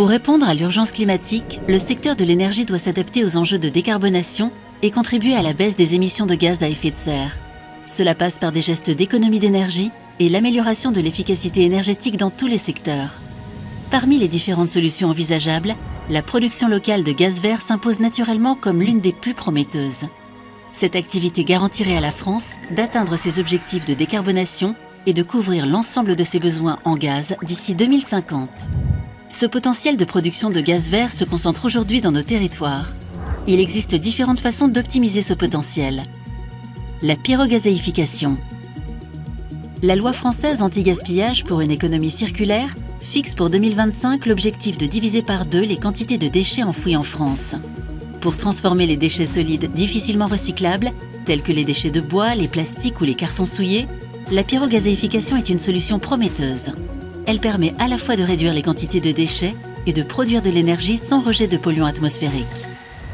Pour répondre à l'urgence climatique, le secteur de l'énergie doit s'adapter aux enjeux de décarbonation et contribuer à la baisse des émissions de gaz à effet de serre. Cela passe par des gestes d'économie d'énergie et l'amélioration de l'efficacité énergétique dans tous les secteurs. Parmi les différentes solutions envisageables, la production locale de gaz vert s'impose naturellement comme l'une des plus prometteuses. Cette activité garantirait à la France d'atteindre ses objectifs de décarbonation et de couvrir l'ensemble de ses besoins en gaz d'ici 2050. Ce potentiel de production de gaz vert se concentre aujourd'hui dans nos territoires. Il existe différentes façons d'optimiser ce potentiel. La pyrogazéification. La loi française anti-gaspillage pour une économie circulaire fixe pour 2025 l'objectif de diviser par 2 les quantités de déchets enfouis en France. Pour transformer les déchets solides difficilement recyclables, tels que les déchets de bois, les plastiques ou les cartons souillés, la pyrogazéification est une solution prometteuse. Elle permet à la fois de réduire les quantités de déchets et de produire de l'énergie sans rejet de polluants atmosphériques.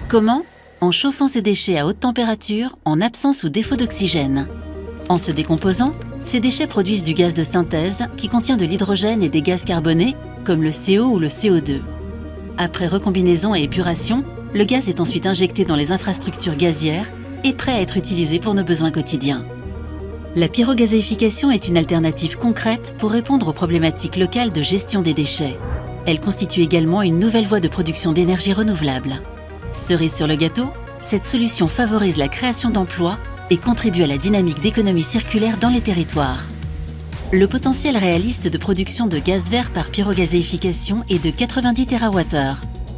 Comment ? En chauffant ces déchets à haute température, en absence ou défaut d'oxygène. En se décomposant, ces déchets produisent du gaz de synthèse qui contient de l'hydrogène et des gaz carbonés, comme le CO ou le CO2. Après recombinaison et épuration, le gaz est ensuite injecté dans les infrastructures gazières et prêt à être utilisé pour nos besoins quotidiens. La pyrogazéification est une alternative concrète pour répondre aux problématiques locales de gestion des déchets. Elle constitue également une nouvelle voie de production d'énergie renouvelable. Cerise sur le gâteau, cette solution favorise la création d'emplois et contribue à la dynamique d'économie circulaire dans les territoires. Le potentiel réaliste de production de gaz vert par pyrogazéification est de 90 TWh,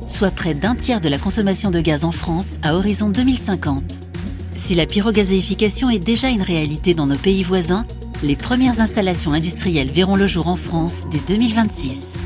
soit près d'un tiers de la consommation de gaz en France à horizon 2050. Si la pyrogazéification est déjà une réalité dans nos pays voisins, les premières installations industrielles verront le jour en France dès 2026.